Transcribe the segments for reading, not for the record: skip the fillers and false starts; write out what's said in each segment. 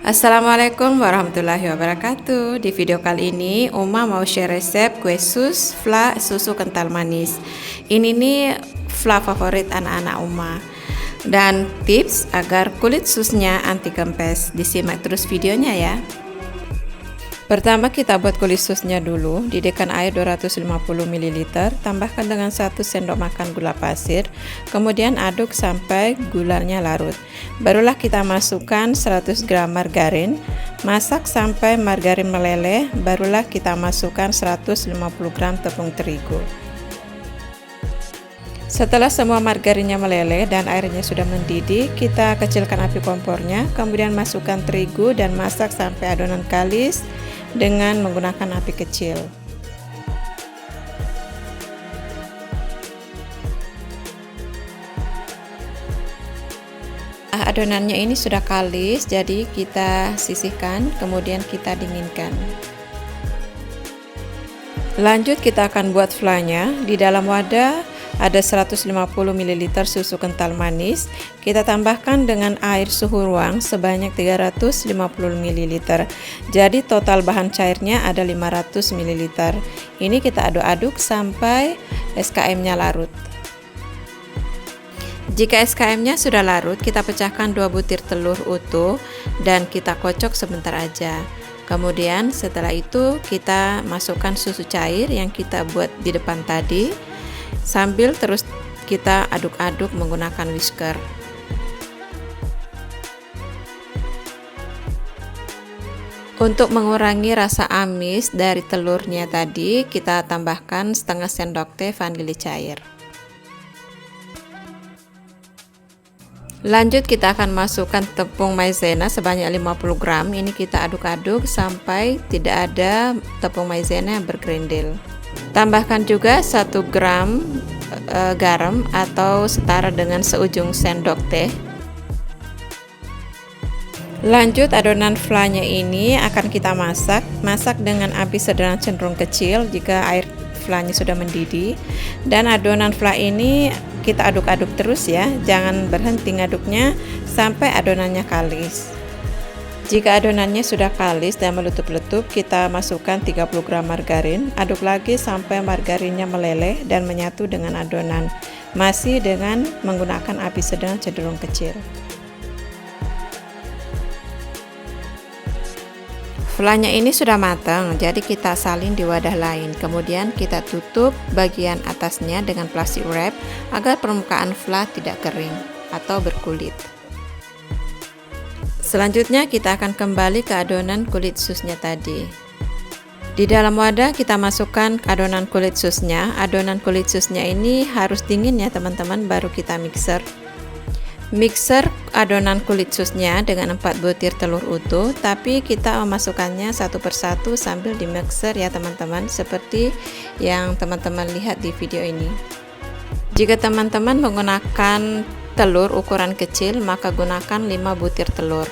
Assalamualaikum warahmatullahi wabarakatuh. Di video kali ini Uma mau share resep kue sus fla susu kental manis. Ini nih fla favorit anak-anak Uma. Dan tips agar kulit susnya anti kempes. Disimak terus videonya ya. Pertama kita buat kulit susnya dulu. Didihkan air 250 ml, tambahkan dengan 1 sendok makan gula pasir, kemudian aduk sampai gulanya larut. Barulah kita masukkan 100 gram margarin, masak sampai margarin meleleh, barulah kita masukkan 150 gram tepung terigu. Setelah semua margarinnya meleleh dan airnya sudah mendidih, kita kecilkan api kompornya, kemudian masukkan terigu dan masak sampai adonan kalis dengan menggunakan api kecil. Adonannya ini sudah kalis, jadi kita sisihkan, kemudian kita dinginkan. Lanjut kita akan buat flanya. Di dalam wadah ada 150 ml susu kental manis. Kita tambahkan dengan air suhu ruang sebanyak 350 ml. Jadi total bahan cairnya ada 500 ml. Ini kita aduk-aduk sampai SKM-nya larut. Jika SKM-nya sudah larut, kita pecahkan 2 butir telur utuh dan kita kocok sebentar aja. Kemudian setelah itu kita masukkan susu cair yang kita buat di depan tadi, sambil terus kita aduk-aduk menggunakan whisker. Untuk mengurangi rasa amis dari telurnya tadi, kita tambahkan setengah sendok teh vanili cair. Lanjut kita akan masukkan tepung maizena sebanyak 50 gram. Ini kita aduk-aduk sampai tidak ada tepung maizena yang bergerindil. Tambahkan juga 1 gram garam atau setara dengan seujung sendok teh. Lanjut adonan flanya ini akan kita masak dengan api sedang cenderung kecil jika air flanya sudah mendidih. Dan adonan fla ini kita aduk-aduk terus ya, jangan berhenti ngaduknya sampai adonannya kalis. Jika adonannya sudah kalis dan meletup-letup, kita masukkan 30 gram margarin, aduk lagi sampai margarinnya meleleh dan menyatu dengan adonan, masih dengan menggunakan api sedang cenderung kecil. Flanya ini sudah matang, jadi kita salin di wadah lain. Kemudian kita tutup bagian atasnya dengan plastik wrap agar permukaan fla tidak kering atau berkulit. Selanjutnya kita akan kembali ke adonan kulit susnya tadi. Di dalam wadah kita masukkan adonan kulit susnya. Adonan kulit susnya ini harus dingin ya teman-teman, baru kita mixer. Mixer adonan kulit susnya dengan 4 butir telur utuh, tapi kita memasukkannya satu persatu sambil di mixer ya teman-teman, seperti yang teman-teman lihat di video ini. Jika teman-teman menggunakan telur ukuran kecil, maka gunakan 5 butir telur.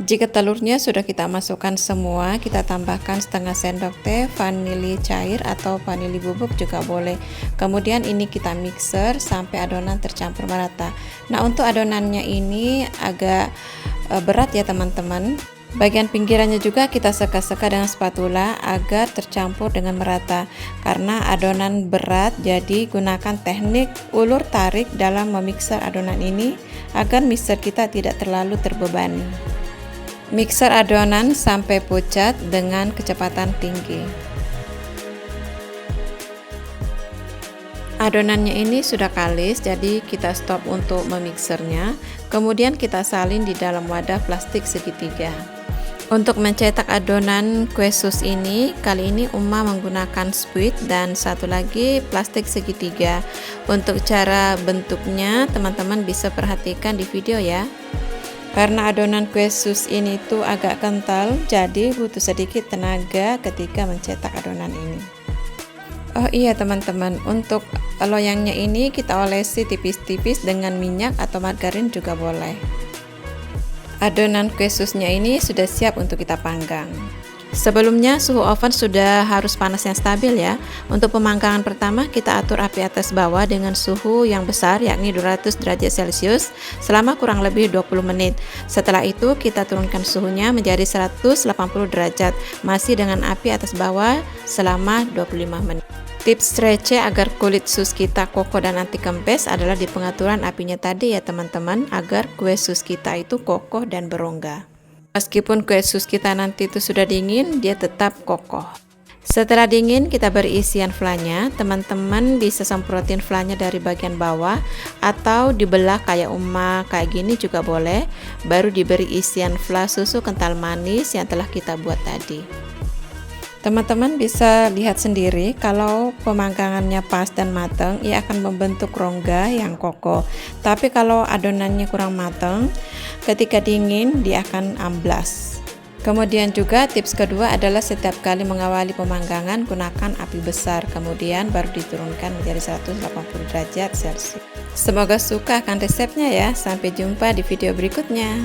Jika telurnya sudah kita masukkan semua, kita tambahkan setengah sendok teh vanili cair atau vanili bubuk juga boleh. Kemudian ini kita mixer sampai adonan tercampur merata. Nah, untuk adonannya ini agak berat ya teman-teman. Bagian pinggirannya juga kita seka-seka dengan spatula agar tercampur dengan merata. Karena adonan berat, jadi gunakan teknik ulur tarik dalam memixer adonan ini agar mixer kita tidak terlalu terbebani. Mixer adonan sampai pucat dengan kecepatan tinggi. Adonannya ini sudah kalis, jadi kita stop untuk memixernya. Kemudian kita salin di dalam wadah plastik segitiga. Untuk mencetak adonan kue sus ini, kali ini Uma menggunakan spuit dan satu lagi plastik segitiga. Untuk cara bentuknya teman-teman bisa perhatikan di video ya. Karena adonan kue sus ini tuh agak kental, jadi butuh sedikit tenaga ketika mencetak adonan ini. Oh iya teman-teman, untuk loyangnya ini kita olesi tipis-tipis dengan minyak atau margarin juga boleh. Adonan kue susnya ini sudah siap untuk kita panggang. Sebelumnya suhu oven sudah harus panas yang stabil ya. Untuk pemanggangan pertama kita atur api atas bawah dengan suhu yang besar yakni 200 derajat Celcius selama kurang lebih 20 menit. Setelah itu kita turunkan suhunya menjadi 180 derajat masih dengan api atas bawah selama 25 menit. Tips receh agar kulit sus kita kokoh dan anti kempes adalah di pengaturan apinya tadi ya teman-teman, agar kue sus kita itu kokoh dan berongga. Meskipun kue sus kita nanti itu sudah dingin, dia tetap kokoh. Setelah dingin, kita beri isian flanya. Teman-teman bisa semprotin flanya dari bagian bawah atau dibelah kayak Uma kayak gini juga boleh. Baru diberi isian fla susu kental manis yang telah kita buat tadi. Teman-teman bisa lihat sendiri kalau pemanggangannya pas dan matang, ia akan membentuk rongga yang kokoh. Tapi kalau adonannya kurang matang, ketika dingin dia akan amblas. Kemudian juga tips kedua adalah setiap kali mengawali pemanggangan gunakan api besar, kemudian baru diturunkan menjadi 180 derajat Celcius. Semoga suka akan resepnya ya. Sampai jumpa di video berikutnya.